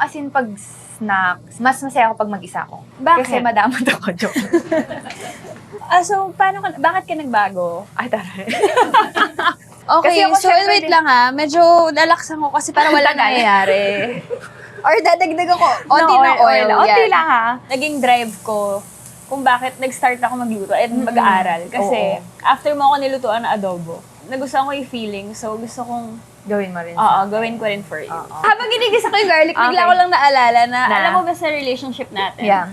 as in pag snacks, mas masaya ako pag mag-isa ako. Bakit? Kasi madamot ako, joke. So, bakit ka nagbago? Ay, taray. Okay, Kasi ako so syempre wait lang ha. Medyo lalaksan ko kasi para wala nangyayari. Or dadagdag ako, onti na oil. Onti yan. lang ha. Naging drive ko kung bakit nag-start ako magluto at mag-aaral. Kasi after mo ako nilutuan na adobo, nagustuhan ko yung feeling. So gusto kong Gawin mo rin. gawin ko rin for you. Oo. Habang ginigisa ko yung garlic, bigla Okay. ko lang naalala na, Na? alam mo ba sa relationship natin, Yeah.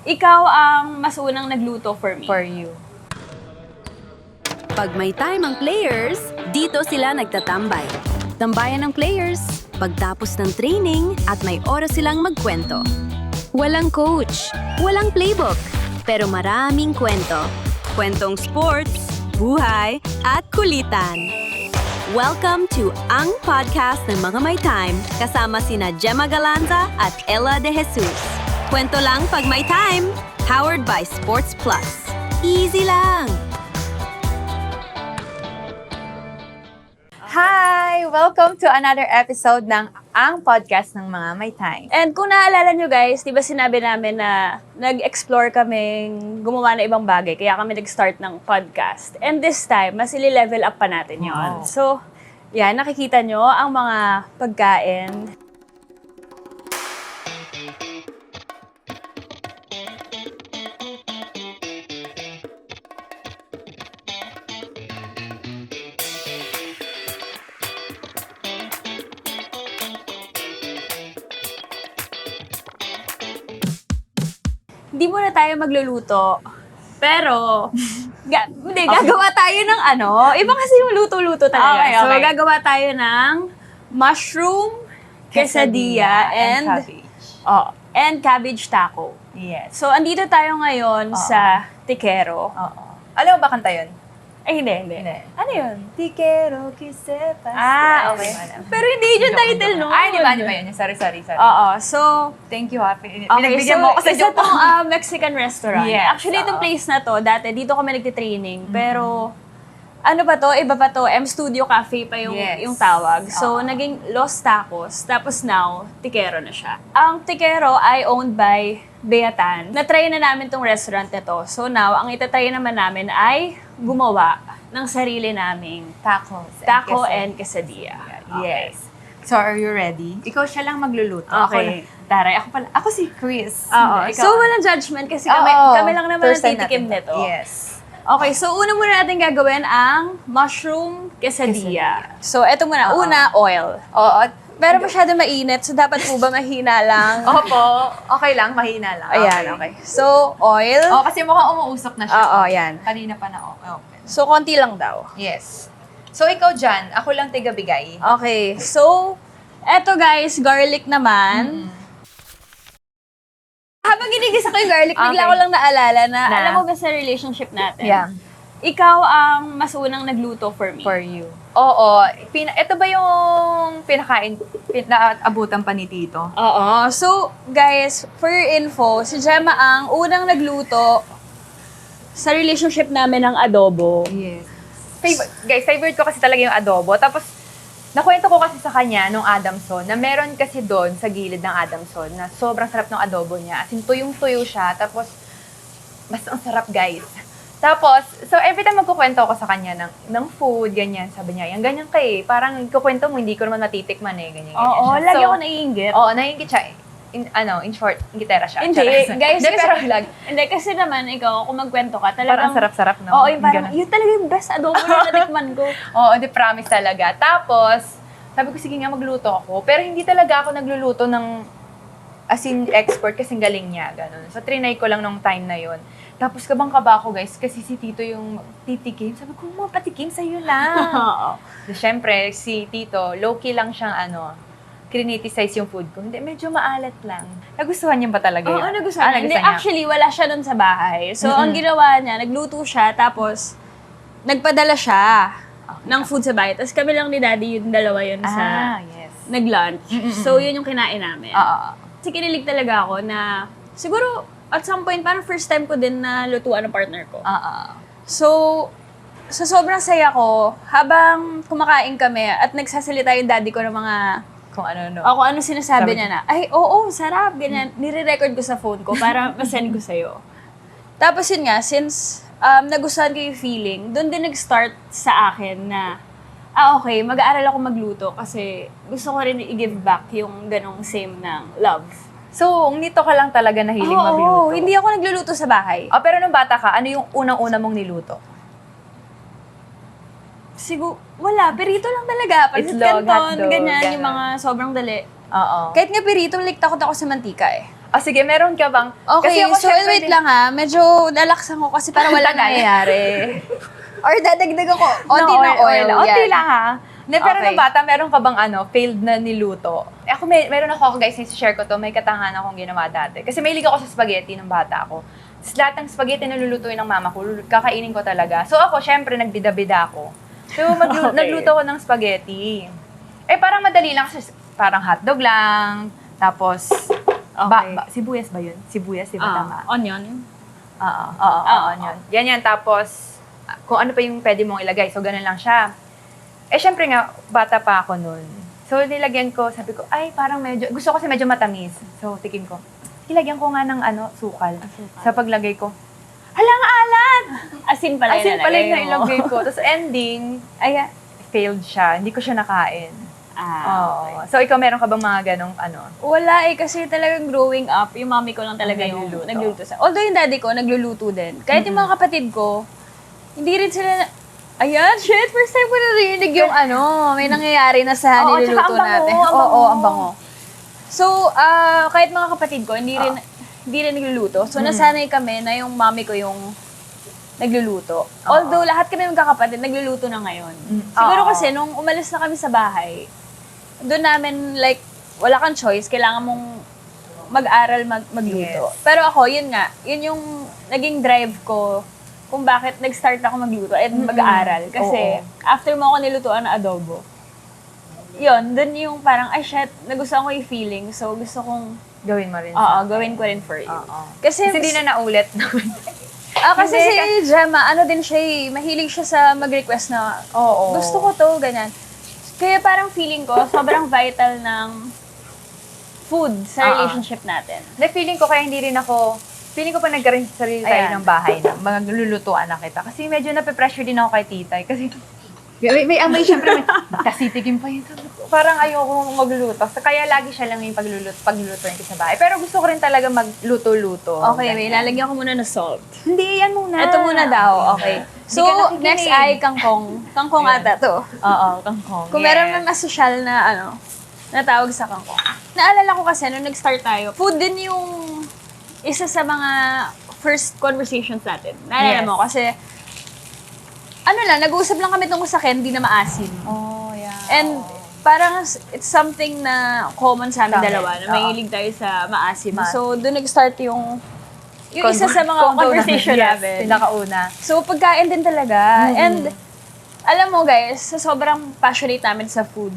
ikaw ang mas unang nagluto for me. For you. Pag may time ang players, dito sila nagtatambay. Tambayan ng players, pagtapos ng training at may oras silang magkwento. Walang coach, walang playbook, pero maraming kwento. Kwentong sports, buhay, at kulitan. Welcome to Ang Podcast ng Mga May Time kasama sina Gemma Galanza at Ella De Jesus. Kwento lang pag may time, powered by Sports Plus. Easy lang! Hi! Welcome to another episode ng Ang Podcast ng Mga May Time. And kung naalala nyo guys, di ba sinabi namin na nag-explore kaming gumawa na ibang bagay, kaya kami nag-start ng podcast. And this time, mas ili-level up pa natin yon. Wow. So, yan, nakikita nyo ang mga pagkain. Hindi muna tayo magluluto. Pero, gagawa tayo ng ano. Iba kasi yung luto-luto talaga. Okay, So, okay. gagawa tayo ng mushroom quesadilla and cabbage taco. Yes. So, andito tayo ngayon sa Tikero. Oo. Alam mo ba kanta yun? Ay, hindi. Ano yun? Te quiero que sepas. Okay. Pero hindi yun yung title nun. Ay, di ba yun? Sorry. Oo. So, Thank you, ha. okay, Pinagbigyan so mo ako sa isa joke. tong Mexican restaurant. Yes, Actually, itong oo. place na to, dati, dito kami nagtitraining. Pero, ano ba to? Iba pa to. M Studio Cafe pa yung, Yes. yung tawag. So, Oo. naging Los Tacos. Tapos now, Tikero na siya. Ang Tikero ay owned by Beatan. Na-try na namin tong restaurant na to. So now, ang itatry naman namin ay gumawa ng sarili naming taco and quesadilla. Yes. So, are you ready? Ikaw siya lang magluluto. Okay. Ako si Chris. Oo. Ikaw. So, walang judgment kasi kami, Oo. kami lang naman ang First time titikim natin to. nito. Yes. Okay, so una muna natin gagawin ang mushroom quesadilla. So, eto muna. Oo. Una, oil. Oo. Pero masyado mainit, so dapat po ba mahina lang? Opo. Okay lang, mahina lang. Ayan, okay. So, oil. Oh, kasi mukhang umuusok na siya. Oo, yan. Kanina pa na open. So, konti lang daw. Yes. So, ikaw dyan, ako lang tiga-bigay. Okay, so, eto guys, garlic naman. Habang ginigisa ko yung garlic, bigla Okay. ko lang naalala na, Na? alam mo ba sa relationship natin? Yeah. Ikaw ang mas unang nagluto for me. For you. Oo. Ito ba yung pinakain, naabutan pa ni Tito? Oo. So, guys, for your info, si Gemma ang unang nagluto sa relationship namin ng adobo. Yes. Favorite ko kasi talaga yung adobo. Tapos, nakwento ko kasi sa kanya nung Adamson na meron kasi doon sa gilid ng Adamson na sobrang sarap ng adobo niya. As in, tuyong-tuyo siya. Tapos, mas ang sarap, guys. Tapos, so every time magkukwento ako sa kanya ng food, ganyan, sabi niya, yan, ganyan kay, parang kukwento mo, hindi ko naman natitikman ganyan Oo, siya. lagi So, ako naiinggit. Oo, naiingit siya. In short, ingitera siya. Hindi, Charot. guys, Hindi, kasi, pero lag. hindi, kasi naman, ikaw, kung magkwento ka, talagang, Parang sarap-sarap, no? Oo, yung parang, Ganun. yun talaga yung best adobo na natikman ko. Oo, di promise talaga. Tapos, sabi ko, sige nga, magluto ako. Pero hindi talaga ako nagluluto ng as in expert kasi galing niya, ganun. So, trinay ko lang nung time na yon. Tapos, kabang-kaba ako, guys, kasi si Tito yung titikim. Sabi ko, patikim sa'yo lang. Oo. So, syempre, si Tito, low-key lang siyang, criticize yung food ko. Hindi, medyo maalat lang. Nagustuhan niya ba talaga yun? Oo, nagustuhan niya. Hindi, nagustuhan niya. actually, wala siya nun sa bahay. So, ang ginawa niya, nagluto siya, tapos, nagpadala siya ng food sa bahay. Tapos kami lang ni Daddy, yung dalawa yun sa yes. nag-lunch. So, yun yung kinain namin. Oo. Kasi kinilig talaga ako na, siguro, at some point, parang first time ko din na lutuan ng partner ko. Oo. So, sa sobrang saya ko, habang kumakain kami at nagsasalita yung daddy ko ng mga kung ano. Ako ano sinasabi Sabi niya na, ay, oo, sarap, ganyan. Nire-record ko sa phone ko para masend ko sa'yo. Tapos yun nga, since nagustuhan ko yung feeling, doon din nag-start sa akin na, okay, mag-aaral ako magluto kasi gusto ko rin i-give back yung ganong same ng love. So, nito ka lang talaga nahiling Oo, magluto? hindi ako nagluluto sa bahay. Oh, pero nung bata ka, ano yung unang-una mong niluto? Siguro, wala. Perito lang talaga. Pansit Itlog, canton, hotdog, ganyan, ganun. yung mga sobrang dali. Oo. Kahit nga perito, takot ako sa mantika eh. Sige, meron ka bang... Okay, ako, so syempre, wait lang ha. Medyo lalaksan ko kasi para walang nangyayari. Or dadagdagan ko onti ng oil. Onti yan. lang ha. Pero Okay. nung bata, meron ka bang failed na niluto? Ako, meron ako guys, share ko to, may katangahan akong ginawa dati. Kasi mahilig ako sa spaghetti nung bata ako. Tapos lahat ng spaghetti na lulutuin ng mama ko, kakainin ko talaga. So ako, syempre, nagbida-bida ako. So Okay. nagluto ko ng spaghetti. Parang madali lang kasi parang hotdog lang. Tapos, sibuyas ba yun? Sibuyas, di ba tama? Onion. Oo, yun. Yan. Tapos, kung ano pa yung pwede mong ilagay. So, ganun lang siya. Syempre nga, bata pa ako nun. So, nilagyan ko, sabi ko, parang gusto ko kasi medyo matamis. So, tikim ko. Ilagyan ko nga ng sukal. Sa paglagay ko, halang alat! Asin pala Asin pala yung mo. nailagay ko. Tapos ending, failed siya. Hindi ko siya nakain. Okay. So, ikaw meron ka bang mga ganong Wala kasi talagang growing up, yung mami ko lang talaga Ang yung nagluluto. nagluluto sa. Although yung daddy ko, nagluluto din. Kahit yung mga kapatid ko, hindi rin sila first time ko narinig yung may nangyayari na sa Oo, niluluto tsaka ang bango, natin. ang bango. Oo, ang bango. So, kahit mga kapatid ko, hindi rin nagluluto. So, nasanay kami na yung mami ko yung nagluluto. Although, lahat kami magkakapatid, nagluluto na ngayon. Siguro Oo. kasi, nung umalis na kami sa bahay, doon namin, wala kang choice, kailangan mong mag-aral magluto. Yes. Pero ako, yun yung naging drive ko kung bakit nag-start ako magluto at mag-aaral. Kasi, after mo ako nilutuan na adobo, yun, dun yung parang, nagustuhan ko yung feeling. So, gusto kong, gawin mo rin? gawin ko rin for you. Oo. Kasi Hindi na naulit. kasi Hindi, si Gemma, din siya mahilig siya sa mag-request na, Oo. gusto ko to, ganyan. Kaya parang feeling ko, sobrang vital ng food sa relationship natin. Feeling ko kaya hindi rin ako, feeling ko pa nagkaroon sa sarili tayo Ayan. ng bahay na mga lulutuan na kita. Kasi medyo nape-pressure din ako kay titay. Kasi may amoy syempre, tasitigin pa yun. Sabi ko, parang ayoko magluluto. So, kaya lagi siya lang yung paglulutuin ko sa bahay. Pero gusto ko rin talaga magluto-luto. Okay, may lalagyan ko muna ng salt. Hindi, yan muna. Ito muna daw, okay. So, Hindi ka nakikinig. next ay kangkong. Kangkong ata to. Oo, kangkong. Kung meron man masosyal na na tawag sa kangkong. Naalala ko kasi nung nag-start tayo, food din yung isa sa mga first conversations natin. Naalala Yes. mo kasi nag-uusap lang kami tungkol sa candy na maasim. Oh, yeah. And parang it's something na common sa amin Sa amin, dalawa, na oo. mahilig tayo sa maasim. So, doon nag-start yung isa sa mga Combo conversation yes, namin. pinakauna. So, pagkain din talaga. And, alam mo guys, sa sobrang passionate namin sa food,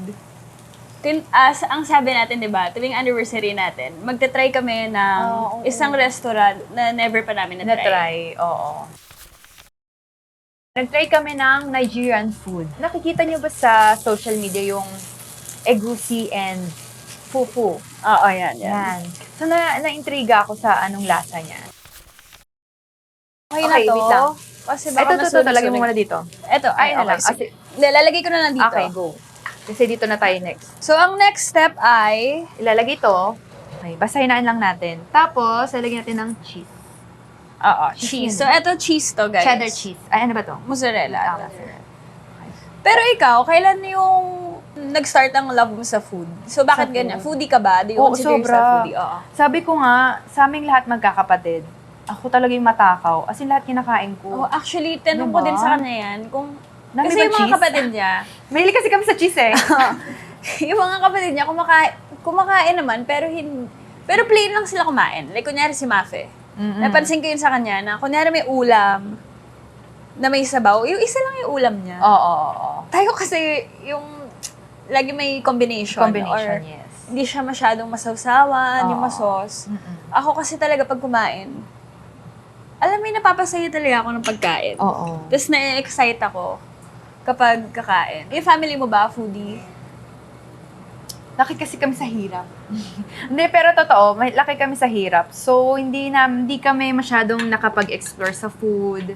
ang sabi natin, di ba, tuwing anniversary natin, magta-try kami ng isang restaurant na never pa namin na-try. Na-try, oo. Nag-try kami ng Nigerian food. Nakikita niyo ba sa social media yung egusi and fufu? Oo, yan. Yan. So, na-intriga ako sa anong lasa niya. Okay, Okay, na to. wait lang. Kasi baka Ito, lagay mo muna dito. Ito, Ay, na lang. sige. Lalagay ko na lang dito. Okay, go. Kasi dito na tayo next. So, ang next step ay, Ilalagay ito. Okay, basahin lang natin. Tapos, lalagyan natin ng cheese. cheese. So, ito cheese to, guys. Cheddar cheese. Ay, ano ba to? Mozzarella. Mozzarella. Pero ikaw, kailan yung nag-start ang love mo sa food? So, bakit Sa ganyan? food? Foodie ka ba? Do you Oo, consider yourself sobra. foodie? Oo. Sabi ko nga, sa aming lahat magkakapatid, ako talaga yung matakaw. As in, lahat kinakain ko. Oh, actually, tanong ko Diba? din sa kanya yan, kung Dami kasi ba yung mga cheese? kapatid niya, Mahilig kasi kami sa cheese eh. yung mga kapatid niya, kumakain naman, pero plain lang sila kumain. Like, kunyari si Mafe. Napansin ko yun sa kanya na, kunyari may ulam na may sabaw, yung isa lang yung ulam niya. Oo. Tayo kasi yung lagi may combination. Combination, or yes. hindi siya masyadong masawsawan, yung Oo. masos. Ako kasi talaga pag kumain, alam mo, napapasaya talaga ako ng pagkain. Oo. Tapos na-excite ako kapag kakain. Yung family mo ba, foodie? laki kasi kami sa hirap. Hindi, pero totoo, laki kami sa hirap. So, hindi kami masyadong nakapag-explore sa food,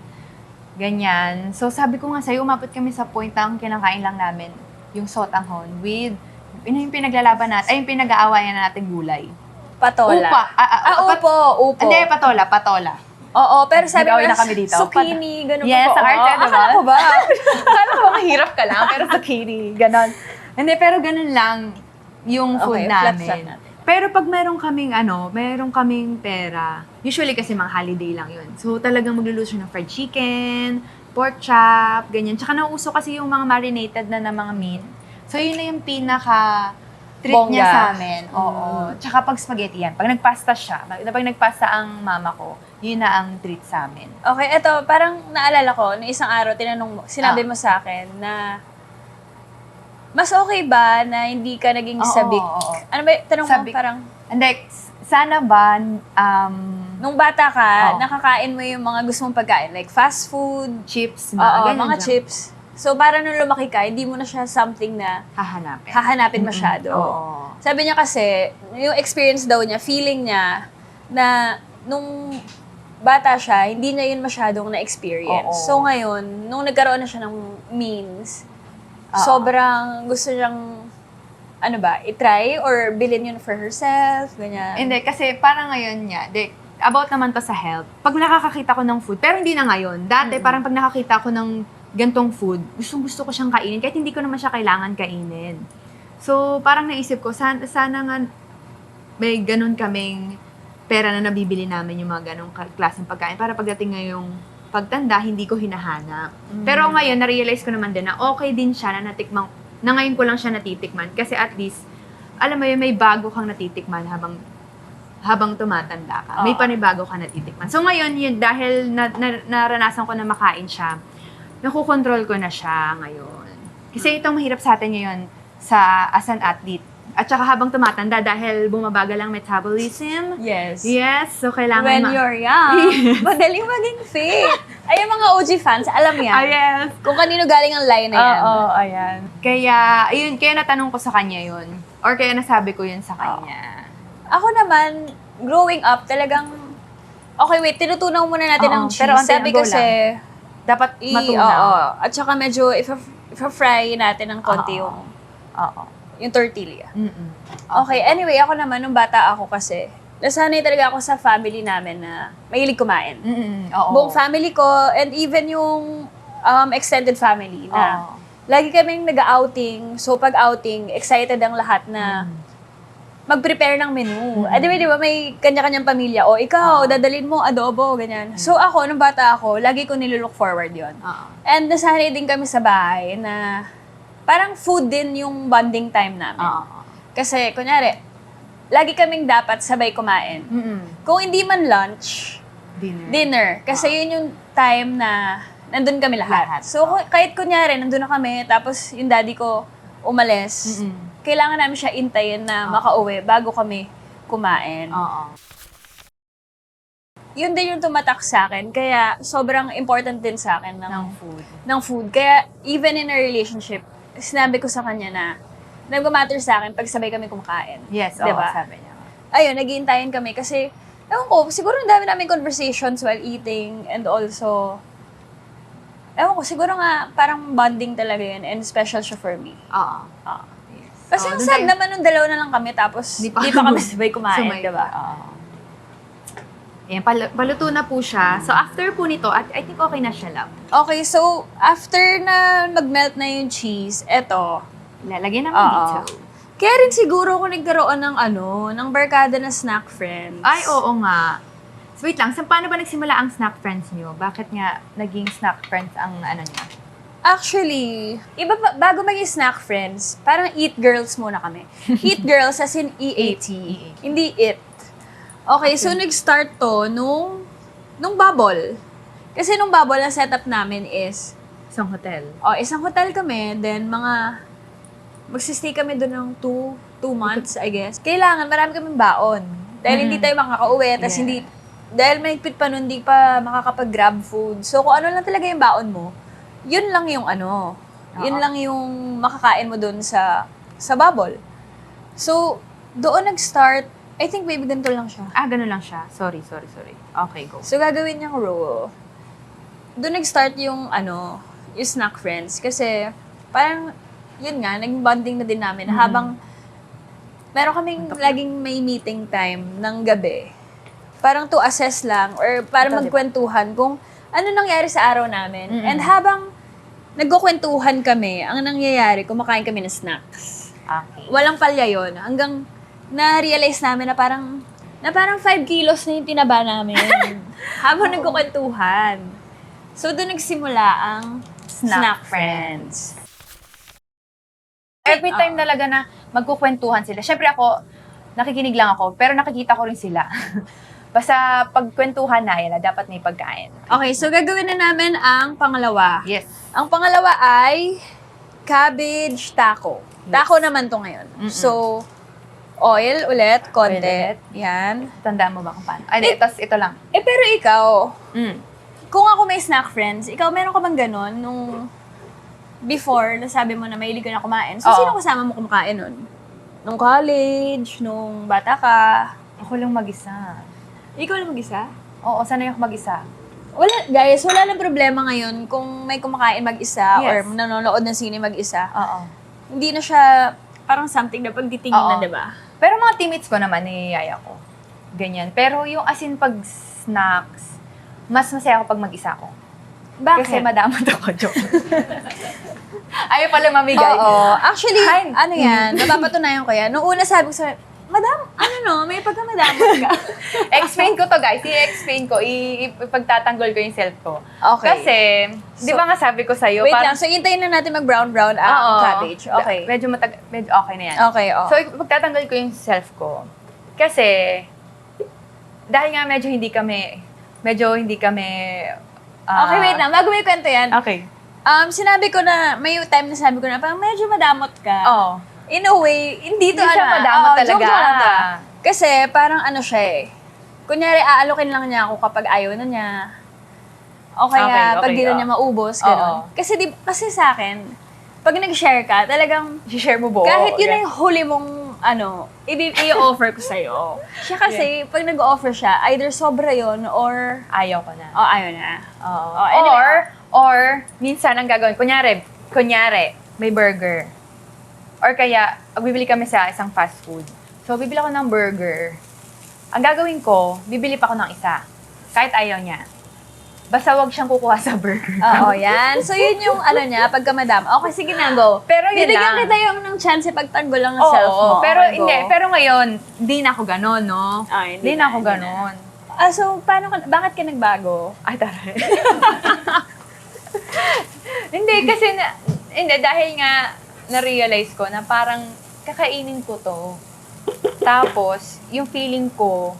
ganyan. So, sabi ko nga sa'yo, umabot kami sa point na ang kinakain lang namin yung sotanghon with yung pinaglalaban natin, ay yung pinag-aawayan natin gulay. Patola. Upa. Upo. Hindi, patola. Oo, pero sabi Nag-away mo, na kami dito. zucchini, ganun Yes, pa po. sa arte, diba? Akala ko ba? Akala ko mahirap ka lang, pero zucchini, ganon. Hindi, pero ganon lang yung food Okay, flat namin. natin. Pero pag meron kaming pera, usually kasi mga holiday lang yun. So talagang magluluto ng fried chicken, pork chop, ganyan. Tsaka nauuso kasi yung mga marinated na mga meat. So yun na yung pinaka-treat niya Bongga. sa amin. Oo. Tsaka pag spaghetti yan. Pag nagpasta siya, pag nagpasta ang mama ko, yun na ang treat sa amin. Okay, eto, parang naalala ko, noong isang araw, sinabi mo sa akin na mas okay ba na hindi ka naging Oo, sabik? oo. Ano ba, tanong Sabik. mo parang, Hindi, sana ba, nung bata ka, Oo. nakakain mo yung mga gusto mong pagkain, like fast food, chips, oo, ganyan mga lang. chips. So, para nung lumaki ka, hindi mo na siya something na Hahanapin. hahanapin masyado. Oo. Sabi niya kasi, yung experience daw niya, feeling niya na nung bata siya, hindi niya yun masyadong na-experience. Oo. So ngayon, nung nagkaroon na siya ng means, Oo. sobrang gusto niyang, itry or bilhin yun for herself, ganyan. Hindi, kasi parang ngayon niya, about naman to sa health. Pag nakakakita ko ng food, pero hindi na ngayon. Dati, parang pag nakakita ko ng gantong food, gusto ko siyang kainin, kahit hindi ko naman siya kailangan kainin. So, parang naisip ko, sana nga may ganun kaming pera na nabibili namin yung mga ganong klaseng pagkain para pagdating ngayong pagtanda, hindi ko hinahanap. Pero ngayon, na-realize ko naman din na okay din siya na natikmang, na ngayon ko lang siya natitikman. Kasi at least, alam mo yun, may bago kang natitikman habang tumatanda ka. May Oo. panibago ka natitikman. So ngayon, yun, dahil naranasan ko na makain siya, nakukontrol ko na siya ngayon. Kasi itong mahirap sa atin ngayon as an athlete. At saka habang tumatanda, dahil bumabagal ang metabolism, Yes. yes, so kailangan When you're young, madaling maging fit. Ay, yung mga OG fans, alam yan. yes. Kung kanino galing ang line na yan. Oo, ayan. Kaya, ayun, kaya natanong ko sa kanya yun. Or kaya nasabi ko yun sa kanya. Ako naman, growing up, talagang, okay, wait, tinutunaw muna natin Oo, ang cheese. pero onti Sabi lang, go kasi, Dapat oo. matunaw. At saka medyo, if-fry natin ng konti Oo. yung tortilla. Mm-mm. Okay, anyway, ako naman, nung bata ako kasi, nasanay talaga ako sa family namin na mahilig kumain. Mm-mm. Oo. Buong family ko, and even yung extended family na Oo. lagi kaming nag-outing. So, pag outing, excited ang lahat na mag-prepare ng menu. Anyway, di ba, may kanya-kanyang pamilya. O, ikaw, dadalhin mo adobo, ganyan. So, ako, nung bata ako, lagi ko nilulook forward yon. Oo. And nasanay din kami sa bahay na parang food din yung bonding time namin. Oo. Kasi, kunyari, lagi kaming dapat sabay kumain. Mm-mm. Kung hindi man lunch, dinner. Kasi yun yung time na nandun kami lahat. Lahat. So, kahit kunyari, nandun na kami, tapos yung daddy ko umalis, Mm-mm. kailangan namin siya intayin na makauwi bago kami kumain. Oo. Yun din yung tumatak sa akin, kaya sobrang important din sa akin Ng food. ng food. Kaya even in a relationship, sinabi ko sa kanya na nag-matter sa akin pag sabay kami kumakain. Yes, Diba? sabi niya. Ayun, nag-iintayin kami kasi, ewan ko, siguro ang dami namin conversations while eating and also, ewan ko, siguro nga parang bonding talaga yun and special siya for me. Oo. Yes. Kasi ang sad naman nung dalawa na lang kami tapos di pa kami sabay kumain, diba? Oo. Ayan, paluto na po siya. So, after po nito, at I think okay na siya lang. Okay, so after na mag-melt na yung cheese, eto. Lalagyan namin Oo. dito. Kaya rin siguro kung nagkaroon ng barkada na snack friends. Ay, oo nga. So, wait lang. Paano ba nagsimula ang snack friends niyo? Bakit nga naging snack friends ang ano niya? Actually, bago maging snack friends, parang eat girls muna kami. Eat girls as in EAT. Hindi it. Okay, so nag-start to nung bubble. Kasi nung bubble, ang setup namin is, Isang hotel. isang hotel kami, then magsistay kami doon ng 2 months, I guess. Kailangan, marami kaming baon. Dahil hindi tayo makakauwi, tas Yeah. dahil mahigpit pa nun, hindi pa makakapag-grab food. So, kung ano lang talaga yung baon mo, yun lang yung yun lang yung makakain mo doon sa bubble. So, doon nag-start, I think baby ganito lang siya. Ganun lang siya. Sorry. Okay, go. So, gagawin niyang roll. Doon nag-start yung, yung snack friends. Kasi, parang, yun nga, naging bonding na din namin. Habang, meron kaming laging may meeting time ng gabi. Parang to assess lang, or para Ito, magkwentuhan kung ano nangyari sa araw namin. And habang nagkukwentuhan kami, ang nangyayari, kumakain kami ng snacks. Okay. Walang palya yun. Hanggang na-realize namin na parang 5 kilos na yung tinaba namin. Habang nagkukwentuhan. So, doon nagsimula ang Snack Friends. Every time talaga na magkukwentuhan sila. Syempre ako, nakikinig lang ako, pero nakikita ko rin sila. Basta pagkwentuhan na, yan na dapat may pagkain. Okay, so gagawin na namin ang pangalawa. Yes. Ang pangalawa ay cabbage taco. Taco naman to ngayon. So, oil ulit, konti. Oil ulit. Yan. Tandaan mo ba kung paano? Ito lang. Pero ikaw, Mm. kung ako may snack friends, ikaw meron ka bang ganon nung before, nasabi mo na mahilig ka na kumain. So, Oo. sino kasama mo kumakain nun? Nung college, nung bata ka? Ako lang mag-isa. Ikaw lang mag-isa? Oo, sanay ako mag-isa. Wala nang problema ngayon kung may kumakain mag-isa Yes. or nanonood ng sine mag-isa. Oo. Hindi na siya parang something na pagtitingnan, Oo. di ba? Pero mga teammates ko naman, niyayaya ko. Ganyan. Pero yung asin pag snacks, mas masaya ako pag mag-isa ko. Bakit? Kasi madamot ako, joke. Ayaw pala mamigay. Oo. Actually, Ay. yan, napapatunayan ko yan. Nung una sabi ko sa Madam, may pagkamadamot ka. Explain ko to, guys. I-explain ko. Ipagtatanggol ko yung self ko. Okay. Kasi, di ba nga sabi ko sa'yo, Wait parang- lang, so hintayin na natin mag-brown-brown ang Oo. cabbage. Okay. Medyo okay na yan. Okay, oh. So, pagtatanggal ko yung self ko. Kasi, dahil nga medyo hindi kami, Okay, wait lang. Bago may kwento yan, Okay. sinabi ko na, may time na sabi ko na, parang medyo madamot ka. Oo. In a way, hindi to Hindi siya madamot talaga. joke lang to. Kasi parang siya eh. Kunyari, aalokin lang niya ako kapag ayaw na niya. O kaya, pag di na niya maubos, gano'n. Oo. Kasi sa akin, pag nag-share ka, talagang I-share mo buo. kahit yun na yung huli mong i-offer ko sa'yo. Siya kasi, pag nag-offer siya, either sobra yon or Ayaw ko na. ayaw na. Oo. Oh, anyway, Or, minsan ang gagawin, kunyari, may burger. Or kaya, bibili kami sa isang fast food. So, bibili ako ng burger. Ang gagawin ko, bibili pa ako ng isa. Kahit ayaw niya. Basta wag siyang kukuha sa burger. Oo, yan. So, yun yung niya, pagka-madam. Okay, sige na, go. Pero yun Bibigyan lang. kita yung ng chance pagtanggol lang ng Oo, self mo. pero Okay, go. hindi. Pero ngayon, di na ako ganon, no? Hindi Di na ako hindi ganon. So, bakit ka nagbago? Ay, taray. Hindi, kasi dahil nga na-realize ko na parang kakainin ko to. Tapos, yung feeling ko,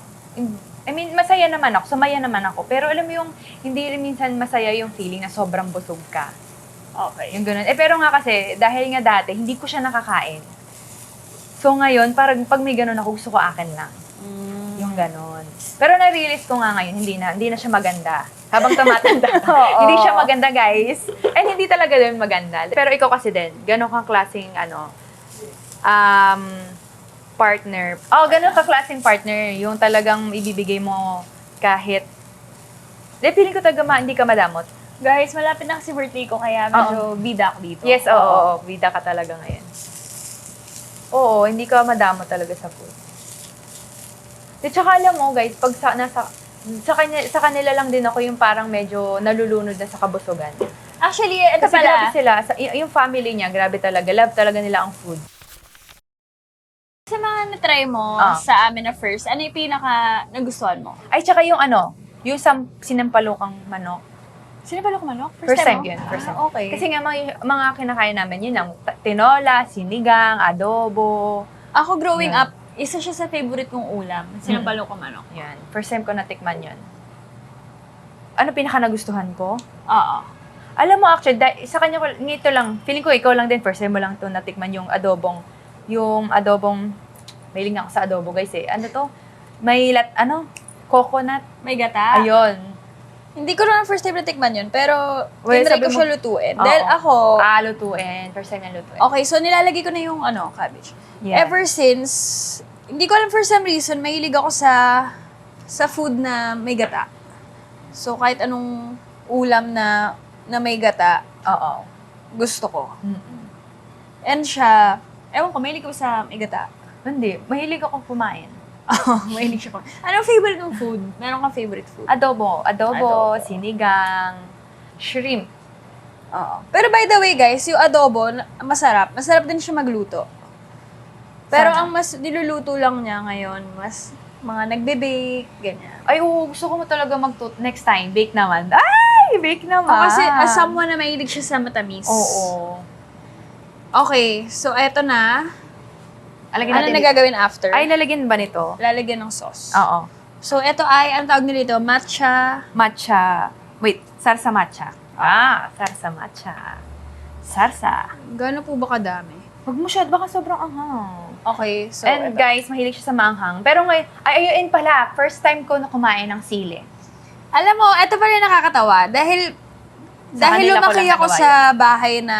masaya naman ako, sumaya naman ako. Pero alam mo yung, hindi rin minsan masaya yung feeling na sobrang busog ka. Okay. Yung ganun. Pero nga kasi, dahil nga dati, hindi ko siya nakakain. So ngayon, parang pag may ganun ako, gusto ko akin lang. Yung ganun. Pero na-realize ko nga ngayon, hindi na siya maganda. Habang tumatanda, hindi siya maganda, guys. And hindi talaga din maganda. Pero ikaw kasi din, ganun kang klaseng, partner. Ganun ka klaseng partner. Yung talagang ibibigay mo kahit, feeling ko talaga hindi ka madamot. Guys, malapit na kasi birthday ko, kaya medyo bida ako dito. Yes, oo. Bida ka talaga ngayon. Oo, hindi ka madamot talaga sa food. At saka alam mo, guys, pag sa kanila lang din ako yung parang medyo nalulunod na sa kabusugan. Actually, ito Kasi pala. grabe sila, yung family niya, grabe talaga. Love talaga nila ang food. Sa mga na-try mo sa amin na first, ano yung pinaka nagustuhan mo? Ay, tsaka yung yung sinampalukang manok. Sinapalo ko manok? First time mo? yun. First time. Okay. Kasi nga, mga kinakain namin, yun ang tinola, sinigang, adobo. Ako growing Yeah. up, isa siya sa favorite kong ulam. Sinampalo ko manok. Yan. First time ko natikman yun. Ano pinaka nagustuhan ko? Oo. Alam mo, actually, sa kanya ko, ngito lang, feeling ko ikaw lang din, first time mo lang ito natikman yung adobong, mailing ako sa adobo, guys eh. Ano to? May coconut. May gata. Ayun. Hindi ko na first time natikman yun, pero Well, tinry sabi ko mo- siya lutuin. Oo. Dahil ako, Lutuin. First time na lutuin. okay, so nilalagay ko na yung cabbage. Yeah. Ever since, hindi ko alam for some reason, mahilig ako sa food na may gata. So kahit anong ulam na may gata, Oo. gusto ko. Mm-mm. And siya, ewan ko, mahilig ko sa may gata. Hindi. Mahilig akong kumain. Mahilig siya ko. Anong favorite ng food? Meron kang favorite food? Adobo, Adobo. sinigang, shrimp. Oo. Pero by the way, guys, yung adobo, masarap. Masarap din siya magluto. Pero Sarap. ang mas niluluto lang niya ngayon, mas mga nagbe-bake, ganyan. Ay, oo, gusto ko mo talaga next time, bake naman. Ay, bake naman. Kasi as someone na mahilig siya sa matamis. Oo. Okay, so eto na. Alagyan Ano natin na gagawin after? Ay, lalagyan ba nito? Lalagyan ng sauce. Oo. So eto ay, anong tawag nila dito? Matcha. Matcha. Wait, sarsa matcha. Sarsa matcha. Sarsa. Gano'n po ba kadami? Huwag mo siya, baka sobrang anghang. Okay, so And eto. guys, mahilig siya sa maanghang. Pero ngayon, ayun pala, first time ko na kumain ng sili. Alam mo, eto pa rin nakakatawa. Dahil kanila ko lumaki lang ako nagawa sa bahay na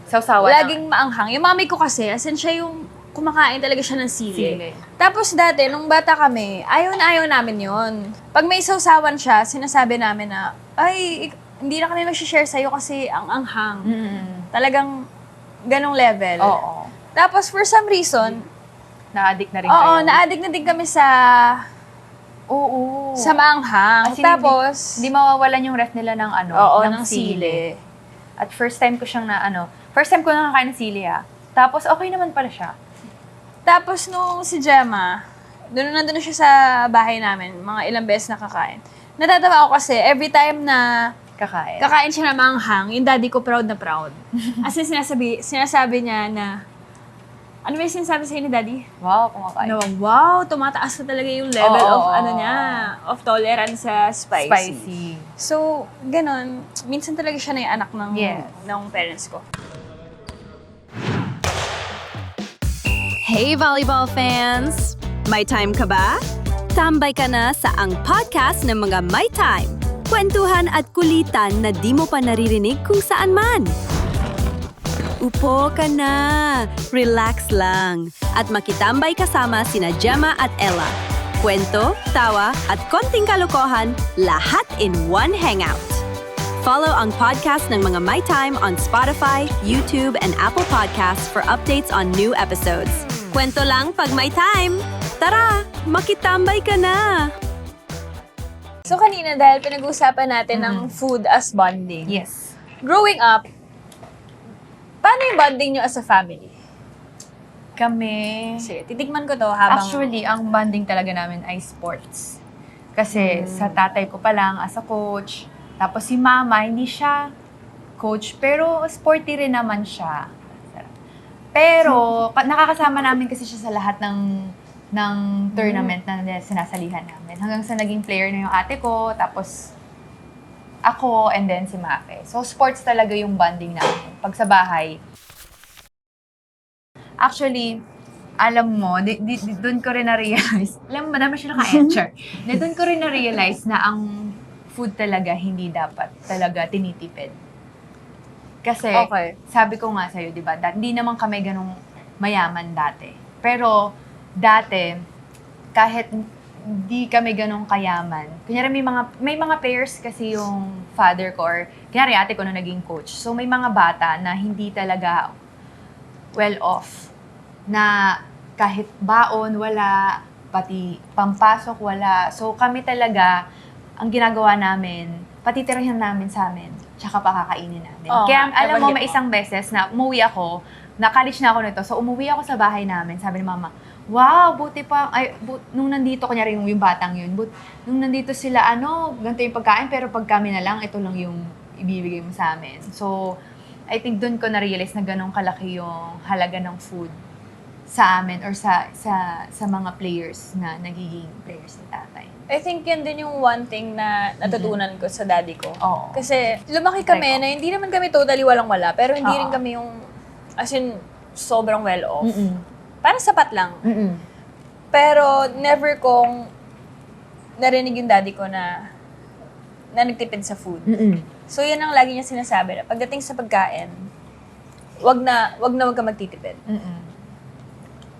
Sausawa laging maanghang. Yung mami ko kasi, as in siya yung kumakain talaga siya ng sili. Sili. Tapos dati, nung bata kami, ayaw na ayaw namin yon. Pag may sausawan siya, sinasabi namin na, ay, hindi na kami mag-share sa'yo kasi ang anghang. Talagang ganong level. Oo. Tapos for some reason, Na-addict na rin oo, kayo. na-addict na din kami sa Oo. maanghang. As in, Tapos, Hindi mawawalan yung ref nila ng oo, ng ng sili. At first time ko siyang first time ko nakakain ng sili Tapos okay naman pala siya. Tapos nung si Gemma, nandun na siya sa bahay namin, mga ilang beses nakakain. Natatawa ako kasi every time na Kakain. kakain siya ng manghang, yung daddy ko proud na proud. As in sinasabi niya na, ano ba yung sinasabi sa'yo ni daddy? Wow, kumakain. Na, wow, tumataas na talaga yung level Oo, of oo. of tolerance sa spicy. Spicy. So, ganun. Minsan talaga siya na yung anak Yes. ng parents ko. Hey volleyball fans! May time ka ba? Tambay ka na sa ang podcast ng mga May Time. Kwentuhan at kulitan na di mo pa naririnig kung saan man. Upo ka na, relax lang, at makitambay kasama sina Gemma at Ella. Kwento, tawa, at konting kalokohan, lahat in one hangout. Follow ang podcast ng mga My Time on Spotify, YouTube, and Apple Podcasts for updates on new episodes. Kwento lang pag may time. Tara, makitambay ka na! So kanina dahil pinag-uusapan natin ng food as bonding. Yes. Growing up, paano yung bonding nyo as a family? Kami, Sige, titikman ko to habang... actually, ang bonding talaga namin ay sports. Kasi sa tatay ko pa lang as a coach, tapos si mama, hindi siya coach, pero sporty rin naman siya. Pero nakakasama namin kasi siya sa lahat ng tournament na sinasalihan namin. Hanggang sa naging player na yung ate ko, tapos ako, and then si Mafe. So, sports talaga yung bonding namin. Pag sa bahay. Actually, alam mo, doon ko rin na-realize, alam mo, madami siya naka-enter. Doon ko rin na-realize na ang food talaga hindi dapat talaga tinitipid. Kasi, Okay. sabi ko nga sa'yo, di ba, hindi naman kami ganung mayaman dati. Pero, dati, kahit hindi kami ganung kayaman, kunyari may mga players kasi yung father ko, or kunyari ate ko na naging coach. So, may mga bata na hindi talaga well-off. Na kahit baon, wala, pati pampasok, wala. So, kami talaga, ang ginagawa namin, patitirahin namin sa amin, tsaka pakakainin namin. Oo, Kaya alam mo, nabanggit may mo. isang beses na umuwi ako, na-college na ako nito, so umuwi ako sa bahay namin, sabi ni mama, wow, buti pa, nung nandito, kunyari yung batang yun, nung nandito sila, ganito yung pagkain, pero pag kami na lang, ito lang yung ibibigay mo sa amin. So, I think doon ko na-realize na ganun kalaki yung halaga ng food sa amin or sa mga players na nagiging players ni tatay. I think yun din yung one thing na natutunan ko sa daddy ko. Oo. Kasi lumaki kami Like, na hindi naman kami totally walang-wala, pero hindi Oo. rin kami yung, as in, sobrang well-off. Mm-mm. Parang sapat lang. Mm-mm. Pero never kong narinig yung daddy ko na na nagtipid sa food. Mm-mm. So, yan ang lagi niya sinasabi na pagdating sa pagkain, wag ka magtitipid. Mm-mm.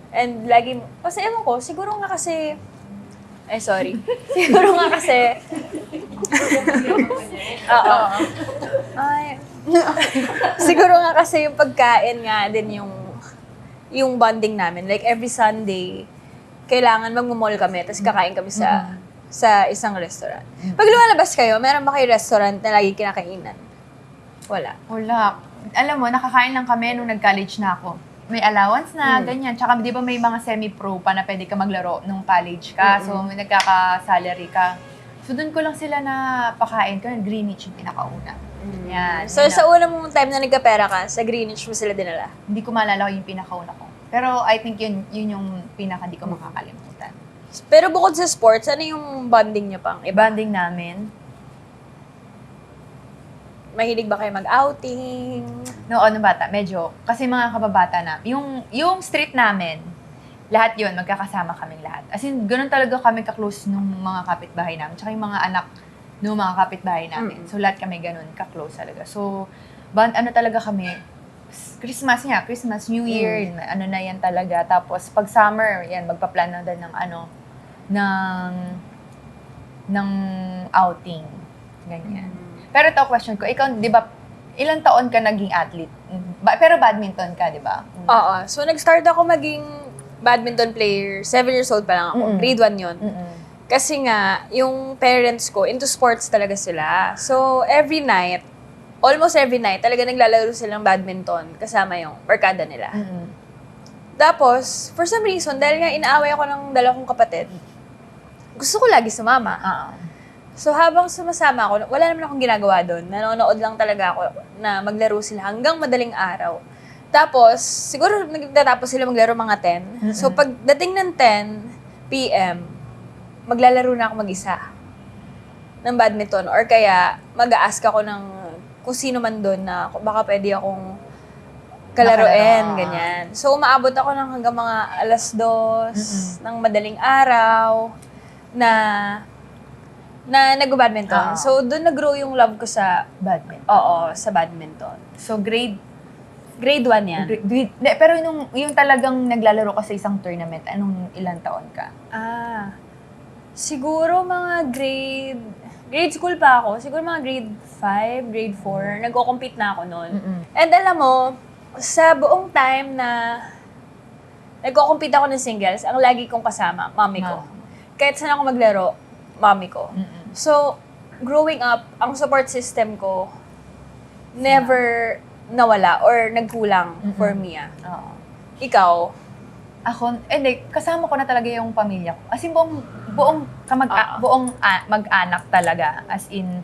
And lagi, kasi ewan ko, siguro nga kasi, ay sorry, siguro nga kasi, oo. Ay, siguro nga kasi yung pagkain nga din yung bonding namin. Like every Sunday, kailangan magmamall kami, tapos kakain kami sa isang restaurant. Pag lumalabas kayo, meron ba kayo restaurant na lagi kinakainan? Wala. Wala. Alam mo, nakakain lang kami nung nag-college na ako. May allowance na, ganyan. Tsaka di ba may mga semi-pro pa na pwede ka maglaro nung college ka. So, may nagkaka-salary ka. So, doon ko lang sila na pakain ko. Greenwich yung pinakauna. Yan. So, Yan sa una mong time na nagkapera ka, sa Greenwich mo sila dinala? Hindi ko maalala ko yung pinakauna ko. Pero I think yun yung pinaka hindi ko makakalimutan. Pero bukod sa sports, ano yung bonding niyo pang iba? Banding namin. Mahilig ba kayo mag-outing? Noon bata, medyo. Kasi mga kababata na. Yung street namin, lahat yun, magkakasama kaming lahat. As in, ganun talaga kami ka-close nung mga kapitbahay namin. Tsaka yung mga anak nung mga kapitbahay namin. So, lahat kami ganun, ka-close talaga. So, ano talaga kami, Christmas, New Year, ano na yan talaga. Tapos, pag summer, yan, magpa-plan na din ng outing. Ganyan. Pero ito, question ko, ikaw, di ba, ilang taon ka naging athlete? Pero badminton ka, di ba? Oo. So, nag-start ako maging badminton player. 7 years old pa lang ako. Grade 1 yun. Kasi nga, yung parents ko, into sports talaga sila. So, almost every night, talaga naglalaro silang badminton kasama yung barkada nila. Tapos, for some reason, dahil nga inaaway ako ng dalawang kapatid, gusto ko lagi sumama. So, habang sumasama ako, wala naman akong ginagawa doon. Nanonood lang talaga ako na maglaro sila hanggang madaling araw. Tapos, siguro nagtatapos sila maglaro mga 10. So, pagdating ng 10 p.m., maglalaro na ako mag-isa ng badminton. Or kaya, mag-a-ask ako ng kung sino man doon na baka pwede akong kalaruin, ganyan. So, umaabot ako ng hanggang mga 2:00 ng madaling araw na nag-badminton. So, doon nag-grow yung love ko sa Badminton. Oo, sa badminton. So, grade 1 yan. Pero yung talagang naglalaro ka sa isang tournament, anong ilang taon ka? Siguro mga grade school pa ako. Siguro mga grade 5, grade 4. Nagko-compete na ako noon. And alam mo, sa buong time na nagko-compete ako ng singles, ang lagi kong kasama, mommy ko. Kahit saan ako maglaro, mommy ko. So, growing up, ang support system ko never nawala or nagkulang for me. Ikaw? Ako, hindi, kasama ko na talaga yung pamilya ko. As in, buong mag-anak talaga. As in,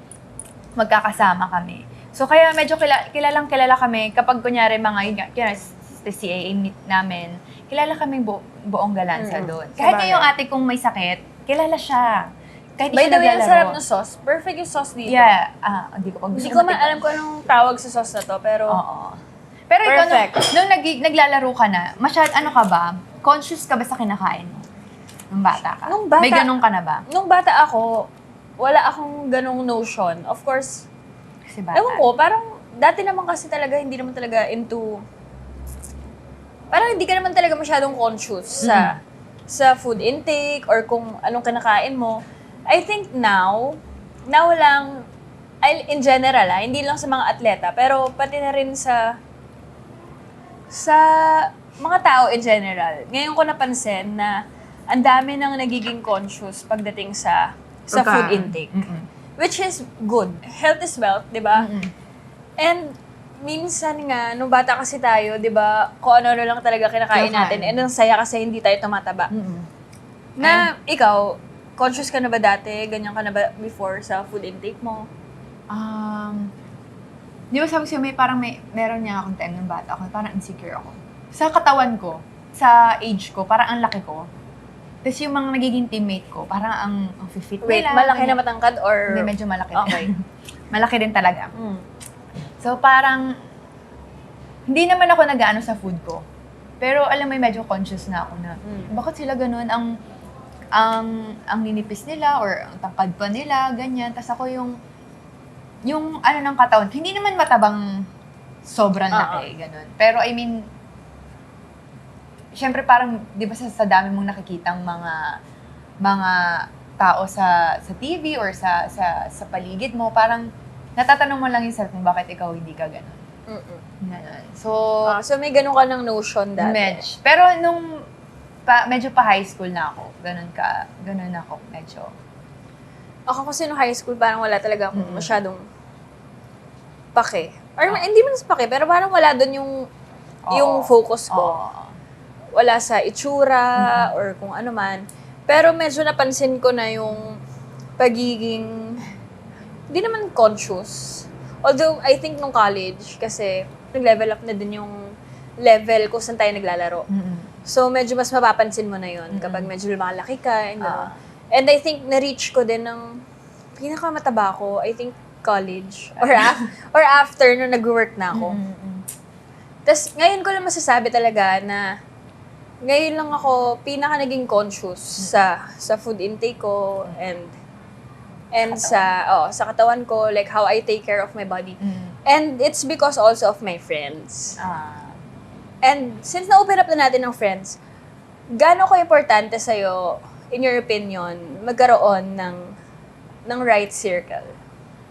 magkakasama kami. So, kaya medyo kilala kami kapag kunyari mga, yun nga, sa CAA meet namin, kilala kami buong galansa doon. Kahit nga yung ate kong may sakit, kilala siya. Kahit By the way, ang naglalaro. sarap ng sauce. Perfect yung sauce dito. Yeah. Hindi ko Hindi ko man alam kung anong tawag sa sauce na to, pero Oo. Pero ikaw, Perfect. nung naglalaro ka na, ano ka ba? Conscious ka ba sa kinakain mo? Nung bata ka? Nung bata- May ganun ka na ba? nung bata ako, wala akong ganong notion. Of course, Kasi bata. ewan ko, parang dati naman kasi talaga, hindi naman talaga into, parang hindi ka naman talaga masyadong conscious sa food intake or kung anong kinakain mo. I think now lang, in general, hindi lang sa mga atleta, pero pati na rin sa mga tao in general. Ngayon ko napansin na ang dami nang nagiging conscious pagdating sa food intake. Which is good. Health is wealth, di ba? And minsan nga, nung bata kasi tayo, di ba, kung ano-ano lang talaga kinakain natin. And ang saya kasi hindi tayo tumataba. Na ikaw, conscious ka na ba dati? Ganyan ka na ba before sa food intake mo? Di ba sabi ko meron niya akong time ng bata ako, parang insecure ako. Sa katawan ko, sa age ko, parang ang laki ko. Tapos yung mga nagiging teammate ko, parang ang fit Wait, nila. malaki na matangkad or... Hindi, medyo malaki. Okay. Malaki din talaga. So parang, hindi naman ako nag-ano sa food ko. Pero alam mo, medyo conscious na ako na, bakit sila ganun? Ang ninipis nila or ang tangkad pa nila, ganyan. Tapos ako yung yung ano ng katawan, hindi naman matabang sobrang laki, ganun. Pero I mean, syempre parang, di ba sa dami mong nakikitang mga tao sa TV or sa paligid mo, parang natatanong mo lang yung self mo, bakit ikaw hindi ka ganun. Ganun. So, So may ganun ka ng notion dati? Pero nung medyo pa high school na ako, ganun ako, medyo. Ako kasi nung high school, parang wala talaga akong masyadong pake. Or hindi man sa pake, pero parang wala doon yung focus ko. Wala sa itsura or kung ano man. Pero medyo napansin ko na yung pagiging, hindi naman conscious. Although, I think nung college, kasi nag-level up na din yung level kung saan tayo naglalaro. So, medyo mas mapapansin mo na yun kapag medyo lumalaki ka. And I think na-reach ko din ng pinakamataba ko, I think college. Or after nung nag-work na ako. Tapos, ngayon ko lang masasabi talaga na ngayon lang ako pinaka naging conscious sa food intake ko and sa katawan ko, like how I take care of my body. And it's because also of my friends. And since na-open up na natin ng friends, gaano ko importante sa'yo, in your opinion, magkaroon ng right circle?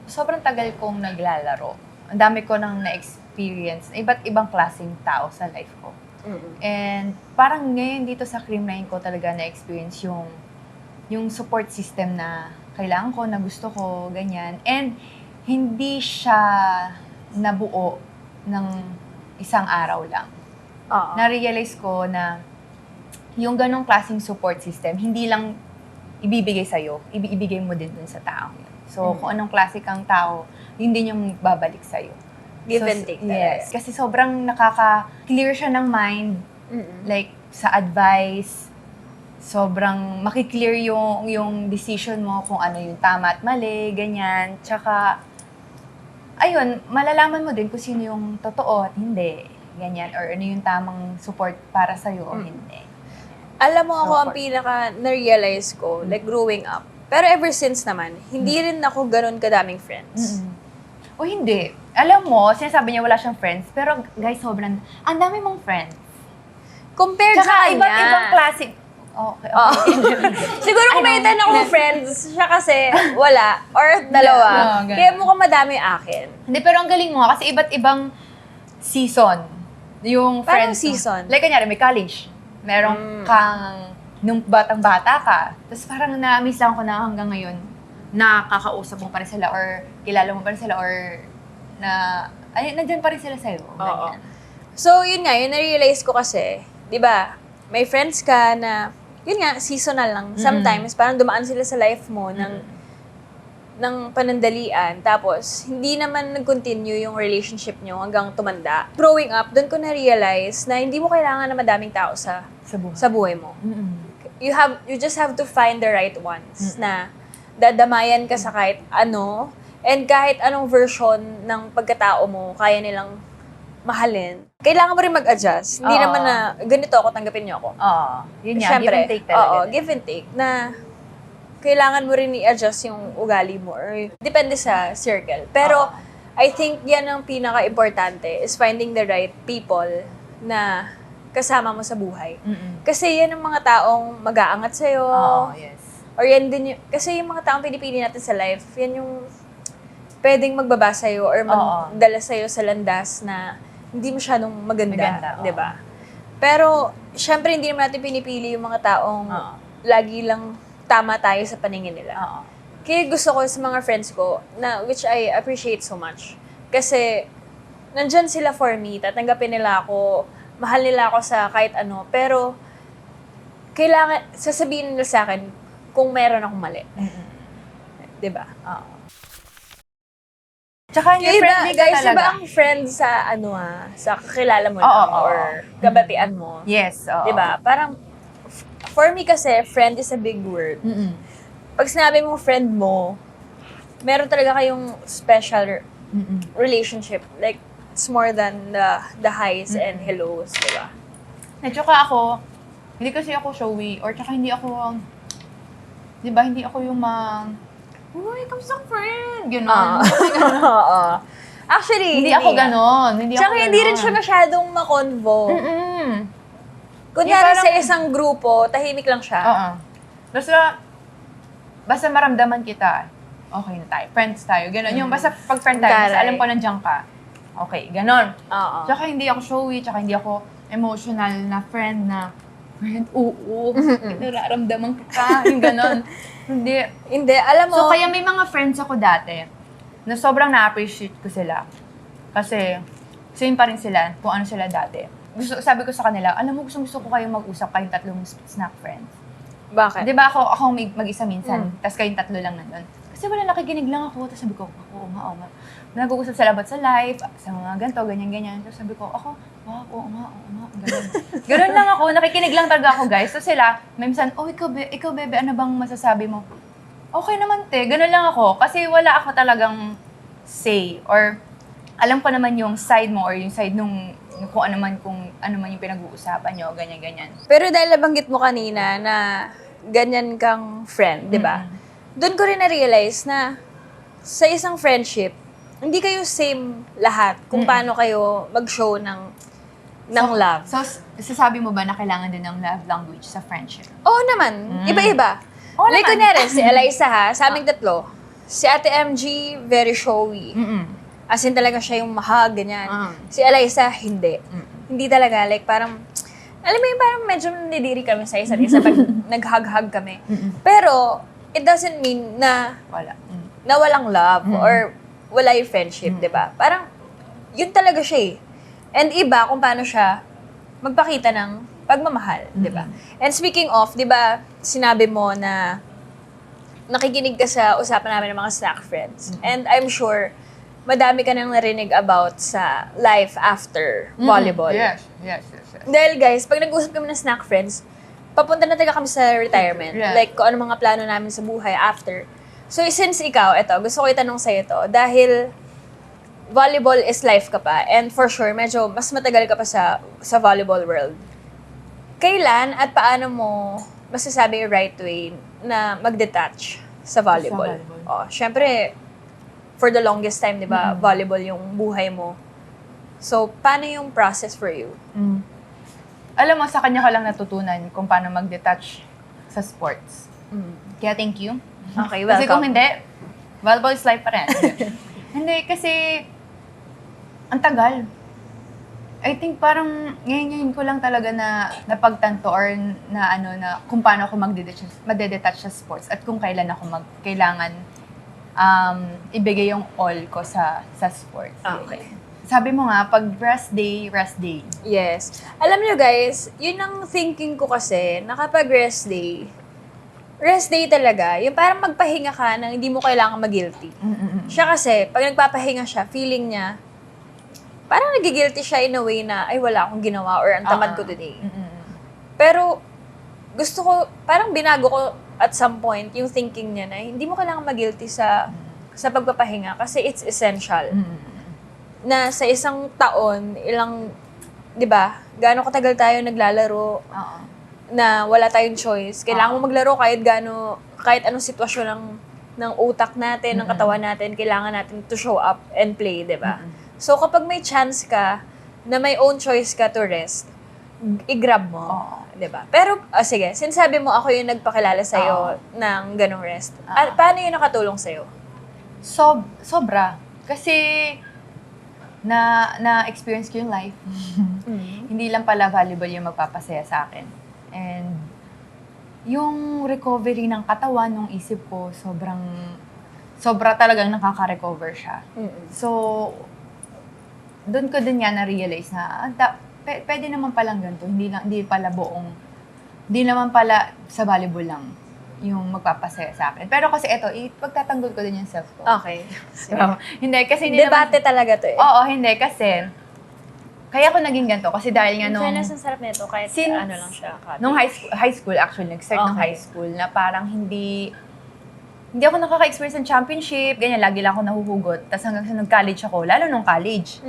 Sobrang tagal kong naglalaro. Ang dami ko nang na-experience, iba't ibang klaseng tao sa life ko. And parang ngayon dito sa Cream Line ko talaga na-experience yung support system na kailangan ko, na gusto ko, ganyan. And hindi siya nabuo ng isang araw lang. Na-realize ko na yung ganong klaseng support system, hindi lang ibibigay sa'yo, ibibigay mo din dun sa taong yun. So, kung anong klase kang tao, yun din yung babalik sa'yo. Give and take talaga. Yes. Kasi sobrang nakaka-clear siya ng mind. Like, sa advice, sobrang makiklear yung decision mo kung ano yung tama at mali, ganyan. Tsaka, ayun, malalaman mo din kung sino yung totoo at hindi. Ganyan. Or ano yung tamang support para sa'yo o hindi. Alam mo ako, ang pinaka na-realize ko, like growing up, pero ever since naman, hindi rin ako ganun kadaming friends. O hindi. Alam mo, sinasabi niya wala siyang friends, pero guys, sobrang, ang dami mong friends. Compared sa Tsaka kanya. iba't ibang klase. Okay. Siguro kung may itan akong friends, siya kasi wala, or dalawa. ganun. Kaya mukhang madami akin. Hindi, pero ang galing mo kasi iba't ibang season yung Parang friends. season? Like, kanyari, may college. Meron kang, nung batang-bata ka, tapos parang na-miss lang ko na hanggang ngayon, nakakausap mo pa rin sila, or kilala mo pa rin sila, or nandyan pa rin sila sa'yo. Ganyan. So, yun nga, yun na-realize ko kasi, di ba, may friends ka na, yun nga, seasonal lang. Sometimes, parang dumaan sila sa life mo ng panandalian. Tapos, hindi naman nag-continue yung relationship nyo hanggang tumanda. Growing up, doon ko na-realize na hindi mo kailangan na madaming tao sa buhay mo. You just have to find the right ones na dadamayan ka sa kahit ano, and kahit anong version ng pagkatao mo, kaya nilang mahalin. Kailangan mo rin mag-adjust. Hindi naman na, ganito ako, tanggapin niyo ako. Yun nga, Siyempre, give and take talaga. give and take, na kailangan mo rin i-adjust yung ugali mo, or depende sa circle. Pero, I think yan ang pinaka-importante, is finding the right people na kasama mo sa buhay. Kasi yan ang mga taong mag-aangat sa'yo. Yes. Or yan din yung, kasi yung mga taong pinipili natin sa life, yan yung pwedeng magbaba sa'yo or magdala sa'yo sa landas na hindi masyadong maganda, di ba? Pero, syempre, hindi naman natin pinipili yung mga taong lagi lang tama tayo sa paningin nila. Kaya gusto ko sa mga friends ko, na which I appreciate so much. Kasi, nandyan sila for me, tatanggapin nila ako, mahal nila ako sa kahit ano, pero, kailangan, sasabihin nila sa akin kung meron akong mali. Diba? Tsaka yung friendly ka guys, talaga. iba ang friends sa sa kakilala mo lang or kabatian mo. Yes, Diba? Parang, for me kasi, friend is a big word. Pag sinabi mo friend mo, meron talaga kayong special relationship. Like, it's more than the highs and hellos, diba? Tsaka ako, hindi kasi ako showy, or tsaka hindi ako, di ba, hindi ako yung Uy, kamusta ka, friend? Ganon. Oo. Actually, Hindi ako ganon. Hindi Tsaka ako hindi rin ganon. siya masyadong makonvo. Mm-mm. Kunyari Yung sa isang grupo, tahimik lang siya. Oo. Basta maramdaman kita, okay na tayo. Friends tayo. Ganon. Yung basta pag friend tayo, basta Taray. alam ko nandiyan ka. Okay, ganon. Oo. Tsaka hindi ako showy, tsaka hindi ako emotional na friend na, friend, oo, nararamdaman kita, yung ganon. Hindi. Hindi, alam mo, So, kaya may mga friends ako dati na sobrang na-appreciate ko sila. Kasi, same pa rin sila kung ano sila dati. Sabi ko sa kanila, alam mo, gusto ko kayong mag-usap kayong tatlong snack friends. bakit? Di ba ako mag-isa minsan, tas kayong tatlo lang nandun. Kasi wala, nakikinig lang ako. Tapos sabi ko, oo nga. Nag-uusap sila about sa life, sa mga ganito, ganyan. Tapos sabi ko, ako, wow, oo nga, ganun. Ganun lang ako, nakikinig lang talaga ako, guys. Tapos sila, minsan, oh, ikaw, bebe, ano bang masasabi mo? Okay naman, te. Ganun lang ako. Kasi wala ako talagang say. Or, alam ko naman yung side mo or yung side nung kung ano man yung pinag-uusapan nyo, ganyan. Pero dahil nabanggit mo kanina na ganyan kang friend, di ba? Doon ko rin na-realize na sa isang friendship, hindi kayo same lahat kung paano kayo mag-show ng love. So, sasabi mo ba na kailangan din ng love language sa friendship? Oo naman. Iba-iba. Oo Like, naman. kunyari, si Eliza ha, sa aming tatlo, si Ate MG, very showy. As in talaga siya yung mahag, ganyan. Si Eliza, hindi. Hindi talaga. Like, parang, alam mo yung parang medyo nidiri kami sa isa't isa pag nag-hug-hug kami. Pero, it doesn't mean na Wala. na walang love or wala yung friendship, di ba? Parang, yun talaga siya eh. And iba kung paano siya magpakita ng pagmamahal, di ba? And speaking of, di ba, sinabi mo na nakikinig ka sa usapan namin ng mga snack friends. And I'm sure, madami ka nang narinig about sa life after volleyball. Yes. Dahil guys, pag nag-usap kami ng snack friends, papunta na talaga kami sa retirement. Yeah. Like, kung ano mga plano namin sa buhay after. So, since ikaw, gusto ko itanong sa'yo to, dahil volleyball is life ka pa, and for sure, medyo mas matagal ka pa sa volleyball world. Kailan at paano mo masasabi yung right way na mag-detach sa volleyball? volleyball. Oh, syempre, for the longest time, di ba, volleyball yung buhay mo. So, paano yung process for you? Alam mo, sa kanya ko lang natutunan kung paano mag-detach sa sports. Kaya thank you. Okay, Kasi kung welcome. hindi, volleyball is life pa rin. Hindi, kasi ang tagal. I think parang ngayon ko lang talaga na napagtanto or na kung paano ako magde-detach sa sports at kung kailan ako kailangan ibigay yung all ko sa sports. Okay. Sabi mo nga, pag rest day. Yes. Alam nyo guys, yun ang thinking ko kasi, na kapag rest day talaga, yung parang magpahinga ka na hindi mo kailangan mag-guilty. Siya kasi, pag nagpapahinga siya, feeling niya, parang nagigilty siya in a way na, ay wala akong ginawa or ang tamad ko today. Pero, gusto ko, parang binago ko at some point yung thinking niya na hindi mo kailangan mag-guilty sa pagpapahinga kasi it's essential. Na sa isang taon, di ba, gaano katagal tayo naglalaro, na wala tayong choice. Kailangan mo maglaro kahit anong sitwasyon ng utak natin, ng katawan natin, kailangan natin to show up and play, di ba? So, kapag may chance ka na may own choice ka to rest, i-grab mo, di ba? Pero, sige, sinasabi mo ako yung nagpakilala sa'yo ng ganong rest. Paano yun nakatulong sa'yo? Sobra. Kasi, na-experience ko yung life. Hindi lang pala volleyball yung magpapasaya sa akin. And yung recovery ng katawan, ng isip ko, sobra talagang nakaka-recover siya. So, doon ko din nga na-realize na pwede naman palang ganito. Hindi naman pala sa volleyball lang yung magpapasaya sa akin. Pero kasi ito, pagtatanggol ko din yung self ko. Okay. So, hindi, kasi hindi Debate naman, talaga to eh. Oo, hindi, kasi kaya ako naging ganito. Kasi dahil nga nung... Fairness, ang sarap nito kahit Since- ano lang siya. Nung high school actually, nag-start ng Okay. high school na parang hindi ako nakaka-experience ng championship, ganyan, lagi lang ako nahuhugot. Tapos hanggang sa nag-college ako, lalo nung college,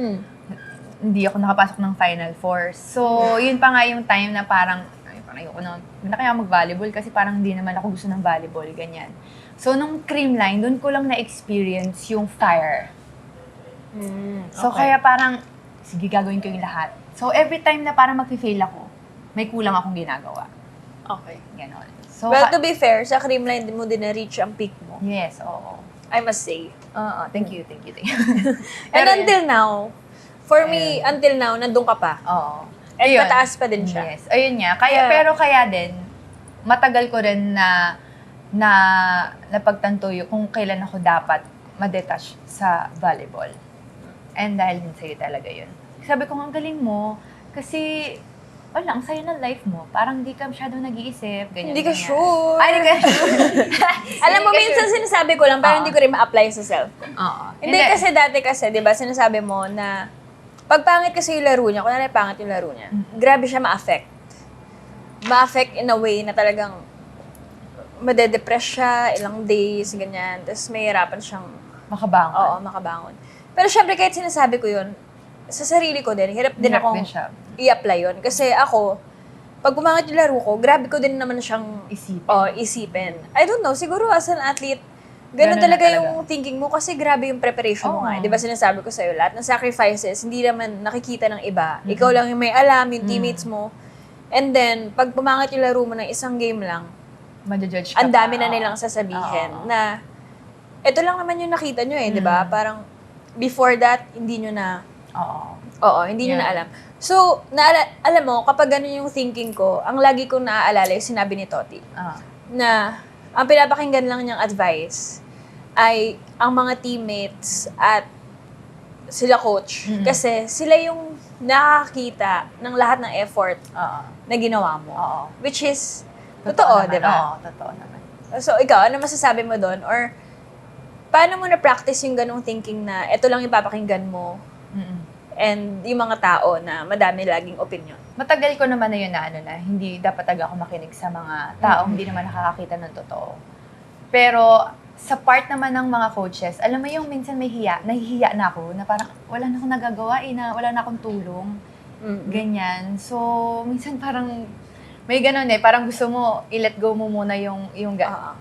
hindi ako nakapasok ng Final Four. So, yun pa nga yung time na parang, parang ayoko na kaya mag-volleyball kasi parang hindi naman ako gusto ng volleyball, ganyan. So, nung Creamline, doon ko lang na-experience yung fire. So, kaya parang, sige, gagawin ko yung lahat. So, every time na parang mag-fail ako, may kulang akong ginagawa. Okay. Ganon. So, Well, to be fair, sa Creamline mo din na-reach ang peak mo. yes, oo. I must say. Thank you. And Pero- until now, for me, until now, nandun ka pa. Oo. And Ayun. pataas pa din siya. Yes, ayun nga. Kaya, Yeah. pero kaya din, matagal ko rin na napagtanto kung kailan ako dapat ma-detach sa volleyball. And dahil din sa'yo talaga yun. Sabi ko, ang galing mo, kasi wala, ang saya ng life mo. Parang hindi ka masyadong nag-iisip, ganyan. Hindi ka ganyan. sure. Ay, hindi ka sure. Alam mo, Hindi ka minsan sure. sinasabi ko lang, pero Oo. hindi ko rin ma-apply sa self ko. Oo. Hindi kasi dati kasi, di ba, sinasabi mo na pag pangit kasi yung laro niya, kunwari pangit yung laro niya, grabe siya ma-affect. Ma-affect in a way na talagang madedepress siya, ilang days, ganyan. Tapos mahirapan siyang, Makabangon. oo, makabangon. Pero syempre, kahit sinasabi ko yun, sa sarili ko din, hirap din Hirap akong din siya. i-apply yun. Kasi ako, pag pumangit yung laro ko, grabe ko din naman siyang isipin. I don't know, siguro as an athlete, ganun Ganun na talaga talaga. yung thinking mo kasi grabe yung preparation mo Oo. nga. Di ba sinasabi ko sa'yo, lahat ng sacrifices, hindi naman nakikita ng iba. Ikaw lang yung may alam, yung teammates mo. And then, pag pumangit yung laro mo ng isang game lang, Madjudge ka ang dami pa. na nilang sasabihin Oo. na, ito lang naman yung nakita nyo di ba? Parang, before that, hindi nyo na, Oo. hindi nyo Yeah. na alam. So, alam mo, kapag ganun yung thinking ko, ang lagi kong naaalala yung sinabi ni Toti, na ang pinapakinggan lang niyang advice ay ang mga teammates at sila coach. Kasi sila yung nakakita ng lahat ng effort Oo. na ginawa mo. Oo. Which is, totoo, naman. di ba? Oo, totoo naman. So, ikaw, ano masasabi mo doon? Or, paano mo na-practice yung ganong thinking na ito lang yung papakinggan mo and yung mga tao na madami laging opinion? Matagal ko naman na yun na hindi dapat talaga ako makinig sa mga taong hindi naman nakakakita ng totoo. Pero sa part naman ng mga coaches, alam mo yung minsan nahihiya na ako na parang wala na akong nagagawa wala na akong tulong. Ganyan. So, minsan parang may ganun parang gusto mo i-let go mo muna yung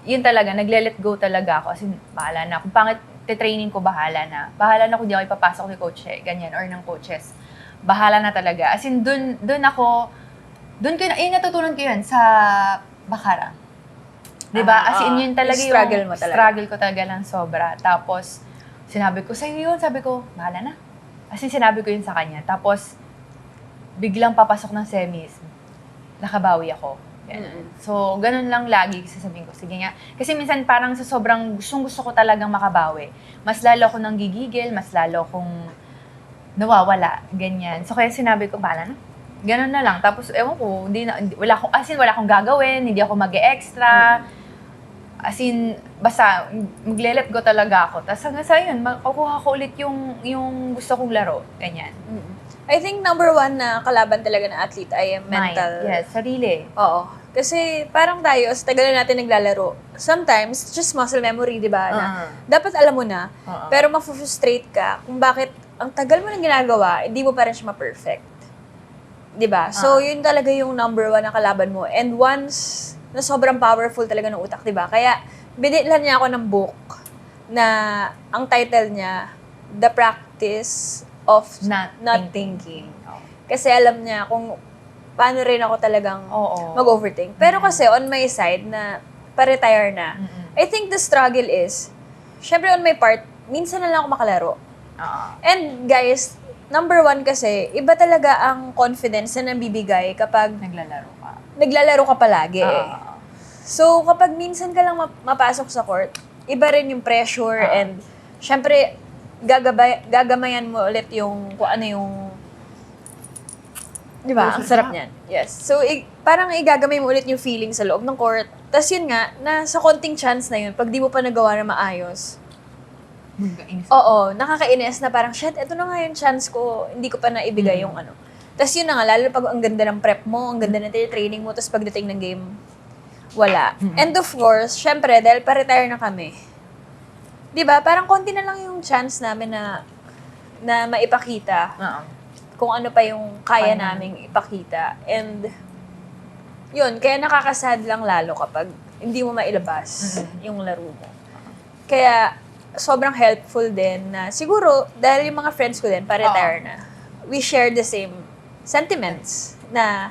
yun talaga, nagle-let go talaga ako. As in, bahala na. Kung pangit training ko, bahala na. Bahala na kung di ako ipapasok ni coach ganyan, or ng coaches. Bahala na talaga. As in, dun natutunan ko yun sa Baccara. Diba? As in, yun talaga yung struggle mo talaga. struggle ko talaga ng sobra. Tapos, sinabi ko, sa'yo yun. Sabi ko, bahala na. As in, sinabi ko yun sa kanya. Tapos, biglang papasok ng semis. Nakabawi ako. Ganun. So, ganun lang lagi sasabihin ko. Sige nga. Kasi minsan parang sa sobrang gusto ko talagang makabawi. Mas lalo ako nang gigigil, mas lalo akong nawawala. Ganyan. So, kaya sinabi ko, bahala na. Ganun na lang. Tapos, ewan ko, wala akong gagawin, hindi ako mag-e-extra. As in, basta, magle-let go talaga ako. Tapos hanggang sa yun, makukuha ko ulit yung gusto kong laro. Ganyan. I think number one na kalaban talaga ng athlete ay mental. Mind. Yes, sarili. Oo. Kasi parang tayo, sa tagal na natin naglalaro, sometimes, it's just muscle memory, di ba? Na dapat alam mo na, pero ma-frustrate ka kung bakit ang tagal mo nang ginagawa, hindi mo pa rin siya ma-perfect. Di ba? So, yun talaga yung number one na kalaban mo. And once na sobrang powerful talaga ng utak, di ba? Kaya, binitlan niya ako ng book na ang title niya, The Practice of Not Thinking. Kasi alam niya kung paano rin ako talagang mag-overthink. Pero kasi on my side na pa-retire na, I think the struggle is, syempre on my part, minsan na lang ako makalaro. And guys, number one kasi, iba talaga ang confidence na nabibigay kapag naglalaro ka palagi. So kapag minsan ka lang mapasok sa court, iba rin yung pressure and syempre, gagamayan mo ulit yung kung ano yung di ba? Ang sarap niyan. Yes. So, parang igagamay mo ulit yung feeling sa loob ng court. Tapos yun nga, na sa konting chance na yun, pag di mo pa nagawa na maayos, oo, nakakainis na parang, shit, ito na nga yung chance ko, hindi ko pa naibigay yung ano. Tapos yun na nga, lalo pag ang ganda ng prep mo, ang ganda ng training mo, tapos pagdating ng game, wala. And of course, syempre, dahil pa-retire na kami, di ba, parang konti na lang yung chance namin na maipakita kung ano pa yung kaya naming ipakita. And yun, kaya nakakasad lang lalo kapag hindi mo mailabas yung laro mo. Kaya, sobrang helpful din na siguro, dahil yung mga friends ko din, pa-retire na, we share the same sentiments na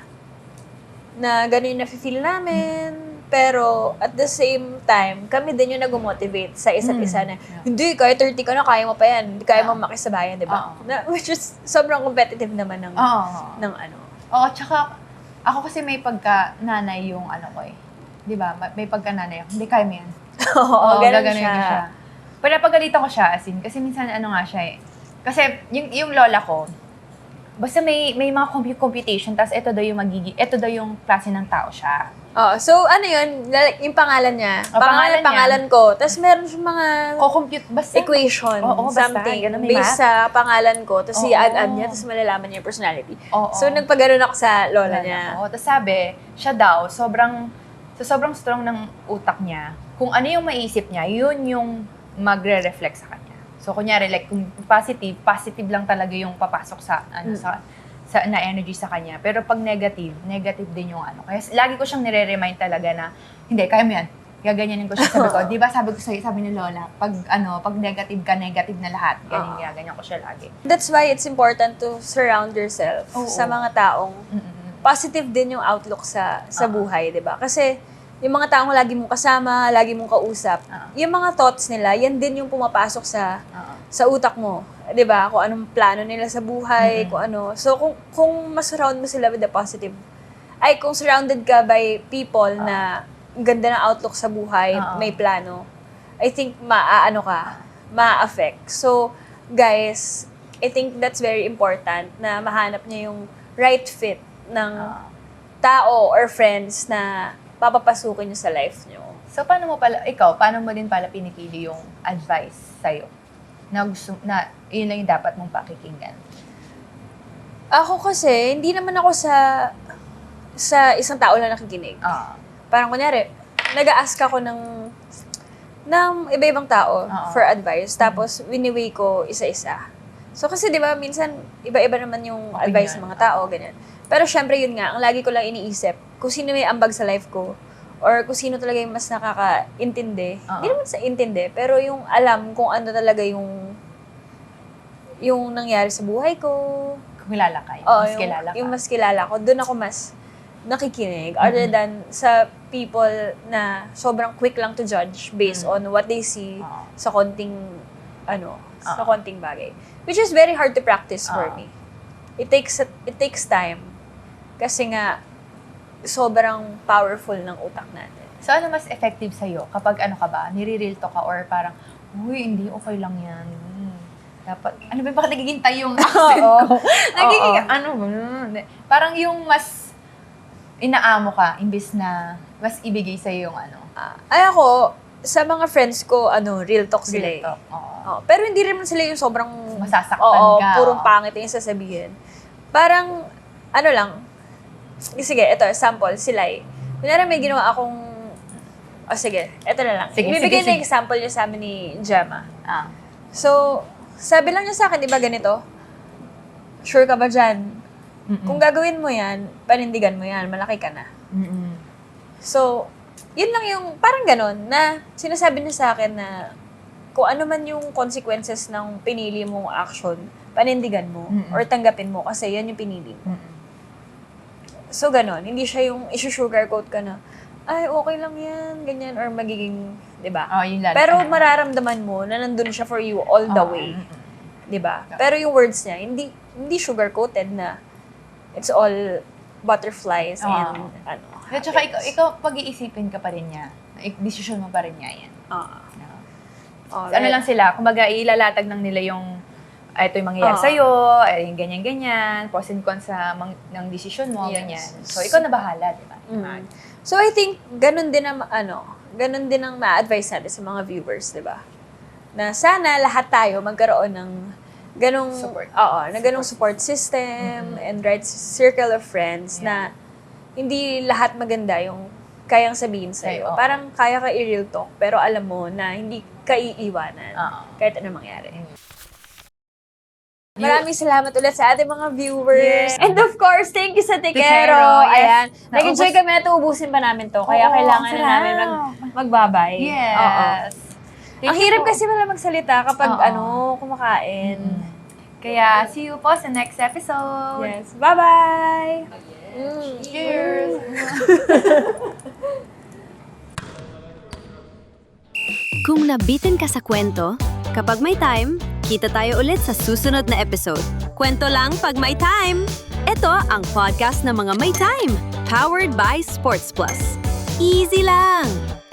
ganun yung nafe-feel namin, pero at the same time, kami din yung nag-motivate sa isa't isa na, hindi, kahit 30 ka na, kaya mo pa yan, hindi kaya mo makisabayan, di ba? Which is, sobrang competitive naman ng ano. Oo, tsaka, ako kasi may pagka-nanay yung ano ko eh. Di ba? May pagka-nanay ako. Hindi, kaya mo yan. Oo, ganun gaganunin siya. ko siya. Pinapagalitan ko siya, as in, kasi minsan ano nga siya eh. Kasi yung lola ko, basta may mga computation, tapos ito daw yung klase ng tao siya. Oh, so ano yun, like, yung pangalan niya, pangalan niya. pangalan ko, tapos meron siyang mga Co-compute, basta. equation, Oo, basta, something, ganun, may based math. sa pangalan ko, tapos Oo. i-add niya, tapos malalaman niya yung personality. Oo. So, nagpagano'n ako sa lola niya. Oo, tapos sabi, siya daw, sobrang strong ng utak niya. Kung ano yung maisip niya, yun yung magre-reflect sa kanya. So, kunyari, like, kung positive lang talaga yung papasok sa, na energy sa kanya. Pero pag negative din yung ano. Kaya lagi ko siyang nire-remind talaga na, hindi, kaya mo yan. Gaganyanin ko siya. Sabi ko, di ba sabi ko sa'yo, sabi ni Lola, pag negative ka, negative na lahat. Ganyan ko siya lagi. That's why it's important to surround yourself sa mga taong positive din yung outlook sa buhay, di ba? Kasi yung mga taong lagi mong kasama, lagi mong kausap, yung mga thoughts nila, yan din yung pumapasok sa utak mo. 'Di ba? Kung anong plano nila sa buhay, kung ano. So kung mas-surround mo sila with the positive, kung surrounded ka by people na ganda ng outlook sa buhay, may plano, I think ma-affect. So guys, I think that's very important na mahanap niyo yung right fit ng tao or friends na papapasukin niyo sa life niyo. So, paano mo din pala pinipili yung advice sa'yo? Na yun lang yung dapat mong pakikinggan? Ako kasi, hindi naman ako sa isang tao lang nakikinig. Parang kunyari, nag-a-ask ako ng iba-ibang tao for advice, tapos winiweigh ko isa-isa. So kasi di ba, minsan, iba-iba naman yung advice ng mga tao, ganyan. Pero syempre yun nga, ang lagi ko lang iniisip, kung sino may ambag sa life ko, or kung sino talaga yung mas nakakaintindi. Hindi naman sa intindi, pero yung alam kung ano talaga yung nangyari sa buhay ko. Kung kilala ka, yung mas kilala ko, doon ako mas nakikinig. Other than sa people na sobrang quick lang to judge based on what they see sa konting bagay. Which is very hard to practice for me. It takes time. Kasi nga, sobrang powerful ng utak natin. So, ano mas effective sa'yo? Kapag nire-real talk ka or parang, uy, hindi, okay lang yan. Dapat, bakit nagigintay yung accent ko? Parang yung mas inaamo ka, imbis na mas ibigay sa'yo yung Ako, sa mga friends ko, real talk sila real talk. Pero hindi rin sila yung sobrang masasaktan ka. Purong pangit yung sasabihin. Parang, sige, ito, sample, sila kunyari may ginawa akong, sige, ito na lang. Ibibigay na example niya sa amin ni Gemma. So, sabi lang niya sa akin, di ba ganito? Sure ka ba dyan? Kung gagawin mo yan, panindigan mo yan, malaki ka na. So, yun lang yung, parang ganon, na sinasabi niya sa akin na kung ano man yung consequences ng pinili mong action, panindigan mo, or tanggapin mo, kasi yan yung pinili mo. So, ganon. Hindi siya yung isi-sugarcoat ka na, okay lang yan, ganyan, or magiging, di ba? Yun lang. Pero mararamdaman mo na nandun siya for you all the way. Di ba? Pero yung words niya, hindi sugar-coated na it's all butterflies and At saka ikaw pag-iisipin ka pa rin niya. Decision mo pa rin niya yan. So, lang sila, kumbaga ilalatag ng nila yung ito yung mangyayari sa'yo, yung ganyan-ganyan, pros and cons ng decision mo, ganyan. So, ikaw na bahala, di ba? So, I think, ganun din ang ma-advise natin sa mga viewers, di ba? Na sana lahat tayo magkaroon ng ganong support system and right circle of friends na hindi lahat maganda yung kayang sabihin sa'yo. Parang kaya ka i-real talk, pero alam mo na hindi ka iiwanan kahit ano mangyari. Maraming salamat ulit sa ating mga viewers. Yes. And of course, thank you sa Tikero. Tikero, yes. Ayan. Nag-enjoy Naubos- kami at uubusin pa namin to. Kaya Oo, kailangan ang na namin sarap. magbabay. Yes. Oo. Thank Ang you hirap po. kasi wala magsalita kapag Oo. kumakain. Kaya, see you po sa next episode. Yes. Bye-bye! Cheers! Kung nabitin ka sa kwento, kapag may time, kita tayo ulit sa susunod na episode. Kwento lang pag may time! Ito ang podcast ng mga may time, powered by Sports Plus. Easy lang!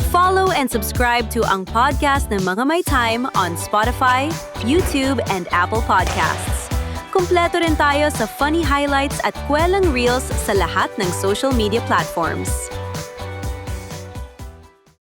Follow and subscribe to ang podcast ng mga may time on Spotify, YouTube, and Apple Podcasts. Kumpleto rin tayo sa funny highlights at kwelang reels sa lahat ng social media platforms.